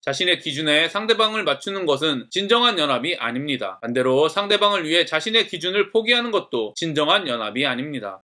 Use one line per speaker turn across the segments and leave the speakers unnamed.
자신의 기준에 상대방을 맞추는 것은 진정한 연합이 아닙니다. 반대로 상대방을 위해 자신의 기준을 포기하는 것도 진정한 연합이 아닙니다.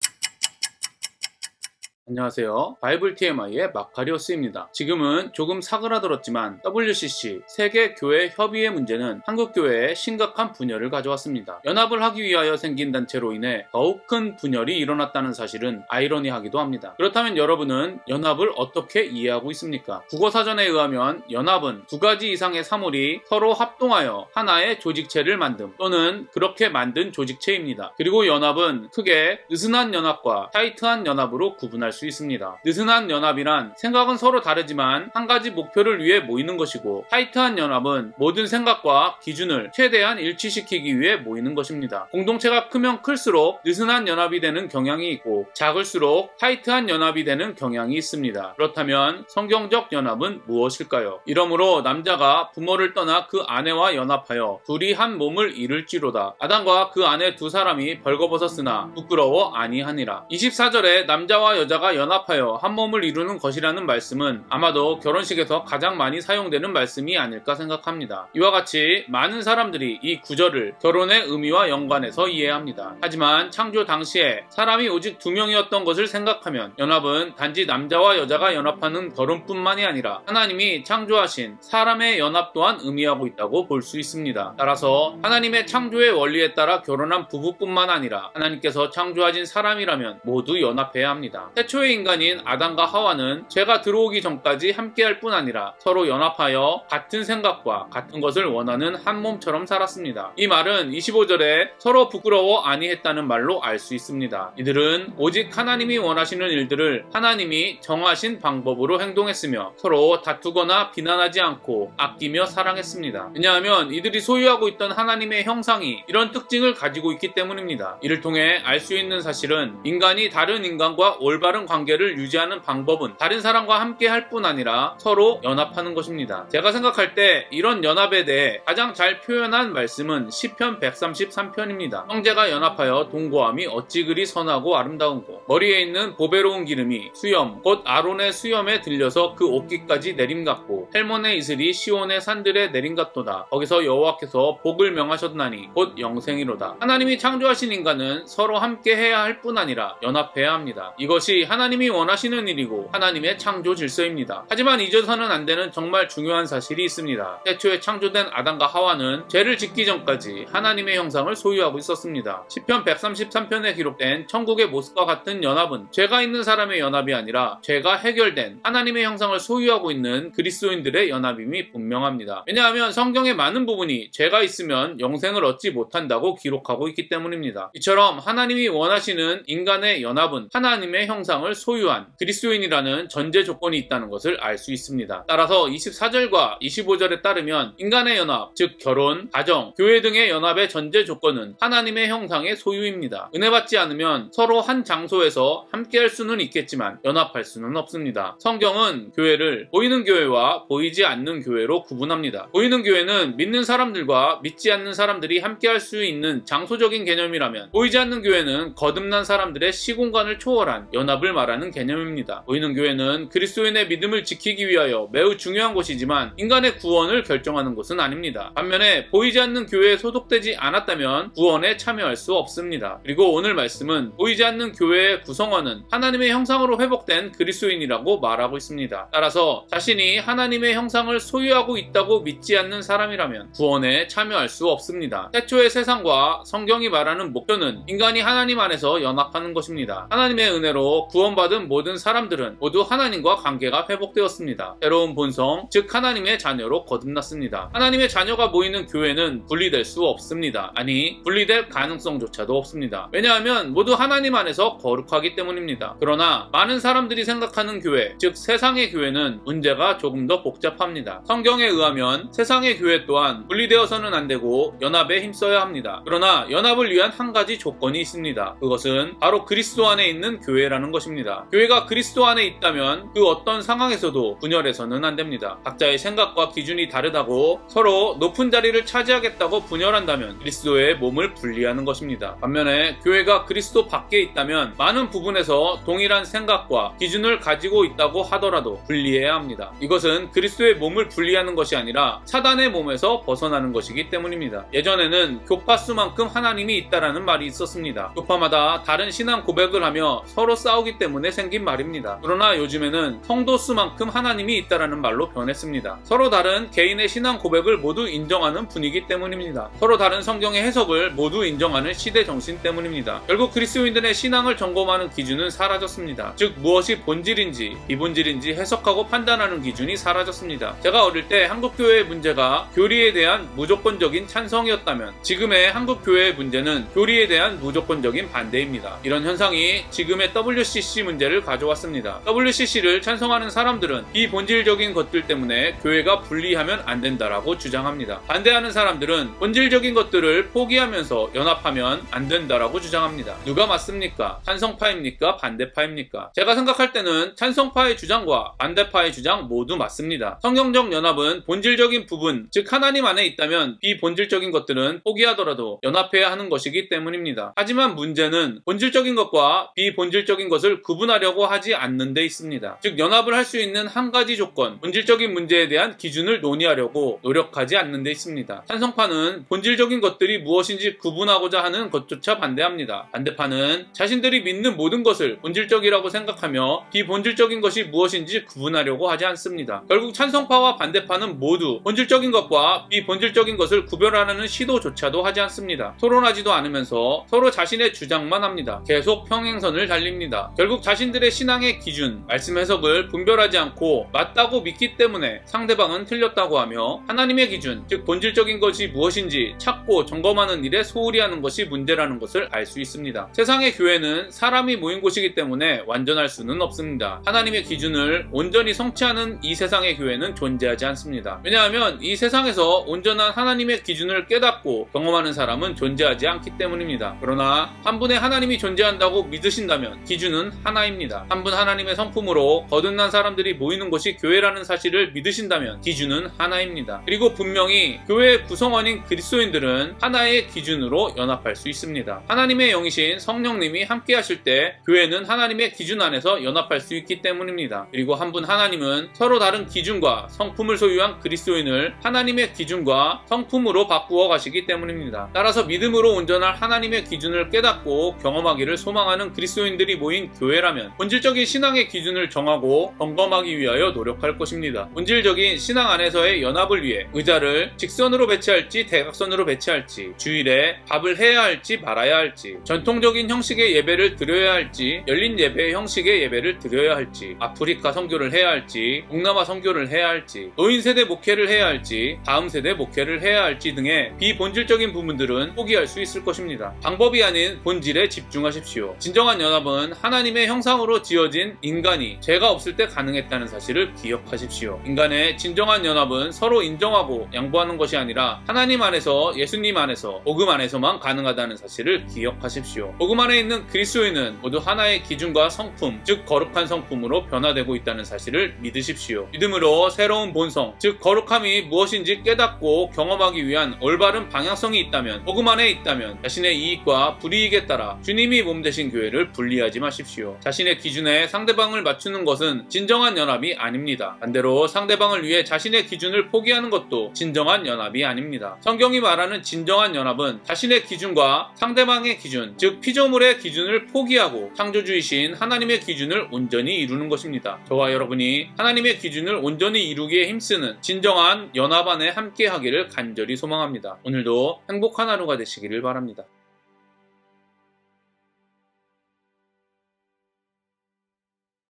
안녕하세요. 바이블 TMI의 마카리오스입니다. 지금은 조금 사그라들었지만 WCC 세계교회협의회 문제는 한국교회에 심각한 분열을 가져왔습니다. 연합을 하기 위하여 생긴 단체로 인해 더욱 큰 분열이 일어났다는 사실은 아이러니하기도 합니다. 그렇다면 여러분은 연합을 어떻게 이해하고 있습니까? 국어사전에 의하면 연합은 두 가지 이상의 사물이 서로 합동하여 하나의 조직체를 만듦 또는 그렇게 만든 조직체입니다. 그리고 연합은 크게 느슨한 연합과 타이트한 연합으로 구분할 수 있습니다. 느슨한 연합이란 생각은 서로 다르지만 한 가지 목표를 위해 모이는 것이고, 타이트한 연합은 모든 생각과 기준을 최대한 일치시키기 위해 모이는 것입니다. 공동체가 크면 클수록 느슨한 연합이 되는 경향이 있고, 작을수록 타이트한 연합이 되는 경향이 있습니다. 그렇다면 성경적 연합은 무엇일까요? 이러므로 남자가 부모를 떠나 그 아내와 연합하여 둘이 한 몸을 이룰지로다. 아담과 그 아내 두 사람이 벌거벗었으나 부끄러워 아니하니라. 24절에 남자와 여자가 연합하여 한 몸을 이루는 것이라는 말씀은 아마도 결혼식에서 가장 많이 사용되는 말씀이 아닐까 생각합니다. 이와 같이 많은 사람들이 이 구절을 결혼의 의미와 연관해서 이해합니다. 하지만 창조 당시에 사람이 오직 두 명이었던 것을 생각하면 연합은 단지 남자와 여자가 연합하는 결혼뿐만이 아니라 하나님이 창조하신 사람의 연합 또한 의미하고 있다고 볼 수 있습니다. 따라서 하나님의 창조의 원리에 따라 결혼한 부부뿐만 아니라 하나님께서 창조하신 사람이라면 모두 연합해야 합니다. 최초의 인간인 아담과 하와는 죄가 들어오기 전까지 함께할 뿐 아니라 서로 연합하여 같은 생각과 같은 것을 원하는 한 몸처럼 살았습니다. 이 말은 25절에 서로 부끄러워 아니했다는 말로 알 수 있습니다. 이들은 오직 하나님이 원하시는 일들을 하나님이 정하신 방법으로 행동했으며 서로 다투거나 비난하지 않고 아끼며 사랑했습니다. 왜냐하면 이들이 소유하고 있던 하나님의 형상이 이런 특징을 가지고 있기 때문입니다. 이를 통해 알 수 있는 사실은 인간이 다른 인간과 올바른 관계를 유지하는 방법은 다른 사람과 함께 할 뿐 아니라 서로 연합하는 것입니다. 제가 생각할 때 이런 연합에 대해 가장 잘 표현한 말씀은 시편 133편입니다. 형제가 연합하여 동거함이 어찌 그리 선하고 아름다운고, 머리에 있는 보배로운 기름이 수염 곧 아론의 수염에 들려서 그 옷깃까지 내림같고, 헬몬의 이슬이 시온의 산들에 내림같도다. 거기서 여호와께서 복을 명하셨나니 곧 영생이로다. 하나님이 창조하신 인간은 서로 함께 해야 할 뿐 아니라 연합해야 합니다. 이것이 하나님이 원하시는 일이고 하나님의 창조 질서입니다. 하지만 잊어서는 안 되는 정말 중요한 사실이 있습니다. 최초에 창조된 아담과 하와는 죄를 짓기 전까지 하나님의 형상을 소유하고 있었습니다. 시편 133편에 기록된 천국의 모습과 같은 연합은 죄가 있는 사람의 연합이 아니라 죄가 해결된 하나님의 형상을 소유하고 있는 그리스도인들의 연합임이 분명합니다. 왜냐하면 성경의 많은 부분이 죄가 있으면 영생을 얻지 못한다고 기록하고 있기 때문입니다. 이처럼 하나님이 원하시는 인간의 연합은 하나님의 형상을 소유한 그리스도인이라는 전제 조건이 있다는 것을 알 수 있습니다. 따라서 24절과 25절에 따르면 인간의 연합, 즉 결혼, 가정, 교회 등의 연합의 전제 조건은 하나님의 형상의 소유입니다. 은혜 받지 않으면 서로 한 장소에서 함께할 수는 있겠지만 연합할 수는 없습니다. 성경은 교회를 보이는 교회와 보이지 않는 교회로 구분합니다. 보이는 교회는 믿는 사람들과 믿지 않는 사람들이 함께할 수 있는 장소적인 개념이라면, 보이지 않는 교회는 거듭난 사람들의 시공간을 초월한 연합을 말하는 개념입니다. 보이는 교회는 그리스도인의 믿음을 지키기 위하여 매우 중요한 곳이지만 인간의 구원을 결정하는 곳은 아닙니다. 반면에 보이지 않는 교회에 소속되지 않았다면 구원에 참여할 수 없습니다. 그리고 오늘 말씀은 보이지 않는 교회의 구성원은 하나님의 형상으로 회복된 그리스도인이라고 말하고 있습니다. 따라서 자신이 하나님의 형상을 소유하고 있다고 믿지 않는 사람이라면 구원에 참여할 수 없습니다. 최초의 세상과 성경이 말하는 목표는 인간이 하나님 안에서 연합하는 것입니다. 하나님의 은혜로 구원받은 모든 사람들은 모두 하나님과 관계가 회복되었습니다. 새로운 본성, 즉 하나님의 자녀로 거듭났습니다. 하나님의 자녀가 모이는 교회는 분리될 수 없습니다. 아니, 분리될 가능성조차도 없습니다. 왜냐하면 모두 하나님 안에서 거룩하기 때문입니다. 그러나 많은 사람들이 생각하는 교회, 즉 세상의 교회는 문제가 조금 더 복잡합니다. 성경에 의하면 세상의 교회 또한 분리되어서는 안 되고 연합에 힘써야 합니다. 그러나 연합을 위한 한 가지 조건이 있습니다. 그것은 바로 그리스도 안에 있는 교회라는 것입니다. 것입니다. 교회가 그리스도 안에 있다면 그 어떤 상황에서도 분열해서는 안 됩니다. 각자의 생각과 기준이 다르다고 서로 높은 자리를 차지하겠다고 분열한다면 그리스도의 몸을 분리하는 것입니다. 반면에 교회가 그리스도 밖에 있다면 많은 부분에서 동일한 생각과 기준을 가지고 있다고 하더라도 분리해야 합니다. 이것은 그리스도의 몸을 분리하는 것이 아니라 사단의 몸에서 벗어나는 것이기 때문입니다. 예전에는 교파 수만큼 하나님이 있다라는 말이 있었습니다. 교파마다 다른 신앙 고백을 하며 서로 싸우기 때문에 생긴 말입니다. 그러나 요즘에는 성도 수만큼 하나님이 있다라는 말로 변했습니다. 서로 다른 개인의 신앙 고백을 모두 인정하는 분위기 때문입니다. 서로 다른 성경의 해석을 모두 인정하는 시대 정신 때문입니다. 결국 그리스도인들의 신앙을 점검하는 기준은 사라졌습니다. 즉 무엇이 본질인지 비본질인지 해석하고 판단하는 기준이 사라졌습니다. 제가 어릴 때 한국교회의 문제가 교리에 대한 무조건적인 찬성이었다면 지금의 한국교회의 문제는 교리에 대한 무조건적인 반대입니다. 이런 현상이 지금의 WCC 문제를 가져왔습니다. WCC를 찬성하는 사람들은 비본질적인 것들 때문에 교회가 분리하면 안 된다라고 주장합니다. 반대하는 사람들은 본질적인 것들을 포기하면서 연합하면 안 된다라고 주장합니다. 누가 맞습니까? 찬성파입니까? 반대파입니까? 제가 생각할 때는 찬성파의 주장과 반대파의 주장 모두 맞습니다. 성경적 연합은 본질적인 부분, 즉 하나님 안에 있다면 비본질적인 것들은 포기하더라도 연합해야 하는 것이기 때문입니다. 하지만 문제는 본질적인 것과 비본질적인 것을 구분하려고 하지 않는 데 있습니다. 즉 연합을 할 수 있는 한 가지 조건, 본질적인 문제에 대한 기준을 논의하려고 노력하지 않는 데 있습니다. 찬성파는 본질적인 것들이 무엇인지 구분하고자 하는 것조차 반대합니다. 반대파는 자신들이 믿는 모든 것을 본질적이라고 생각하며 비본질적인 것이 무엇인지 구분하려고 하지 않습니다. 결국 찬성파와 반대파는 모두 본질적인 것과 비본질적인 것을 구별하려는 시도조차도 하지 않습니다. 토론하지도 않으면서 서로 자신의 주장만 합니다. 계속 평행선을 달립니다. 결국 자신들의 신앙의 기준, 말씀 해석을 분별하지 않고 맞다고 믿기 때문에 상대방은 틀렸다고 하며 하나님의 기준, 즉 본질적인 것이 무엇인지 찾고 점검하는 일에 소홀히 하는 것이 문제라는 것을 알 수 있습니다. 세상의 교회는 사람이 모인 곳이기 때문에 완전할 수는 없습니다. 하나님의 기준을 온전히 성취하는 이 세상의 교회는 존재하지 않습니다. 왜냐하면 이 세상에서 온전한 하나님의 기준을 깨닫고 경험하는 사람은 존재하지 않기 때문입니다. 그러나 한 분의 하나님이 존재한다고 믿으신다면 기준은 하나입니다. 한 분 하나님의 성품으로 거듭난 사람들이 모이는 곳이 교회라는 사실을 믿으신다면 기준은 하나입니다. 그리고 분명히 교회의 구성원인 그리스도인들은 하나의 기준으로 연합할 수 있습니다. 하나님의 영이신 성령님이 함께 하실 때 교회는 하나님의 기준 안에서 연합할 수 있기 때문입니다. 그리고 한 분 하나님은 서로 다른 기준과 성품을 소유한 그리스도인을 하나님의 기준과 성품으로 바꾸어 가시기 때문입니다. 따라서 믿음으로 온전한 하나님의 기준을 깨닫고 경험하기를 소망하는 그리스도인들이 모인 교회라면 본질적인 신앙의 기준을 정하고 점검하기 위하여 노력할 것입니다. 본질적인 신앙 안에서의 연합을 위해 의자를 직선으로 배치할지 대각선으로 배치할지, 주일에 밥을 해야 할지 말아야 할지, 전통적인 형식의 예배를 드려야 할지 열린 예배 형식의 예배를 드려야 할지, 아프리카 선교를 해야 할지 동남아 선교를 해야 할지, 노인 세대 목회를 해야 할지 다음 세대 목회를 해야 할지 등의 비본질적인 부분들은 포기할 수 있을 것입니다. 방법이 아닌 본질에 집중하십시오. 진정한 연합은 하나님의 형상으로 지어진 인간이 죄가 없을 때 가능했다는 사실을 기억하십시오. 인간의 진정한 연합은 서로 인정하고 양보하는 것이 아니라 하나님 안에서, 예수님 안에서, 복음 안에서만 가능하다는 사실을 기억하십시오. 복음 안에 있는 그리스도인은 모두 하나의 기준과 성품, 즉 거룩한 성품으로 변화되고 있다는 사실을 믿으십시오. 믿음으로 새로운 본성, 즉 거룩함이 무엇인지 깨닫고 경험하기 위한 올바른 방향성이 있다면, 복음 안에 있다면 자신의 이익과 불이익에 따라 주님이 몸 되신 교회를 분리하지 마십시오. 자신의 기준에 상대방을 맞추는 것은 진정한 연합이 아닙니다. 반대로 상대방을 위해 자신의 기준을 포기하는 것도 진정한 연합이 아닙니다. 성경이 말하는 진정한 연합은 자신의 기준과 상대방의 기준, 즉 피조물의 기준을 포기하고 창조주이신 하나님의 기준을 온전히 이루는 것입니다. 저와 여러분이 하나님의 기준을 온전히 이루기에 힘쓰는 진정한 연합 안에 함께 하기를 간절히 소망합니다. 오늘도 행복한 하루가 되시기를 바랍니다.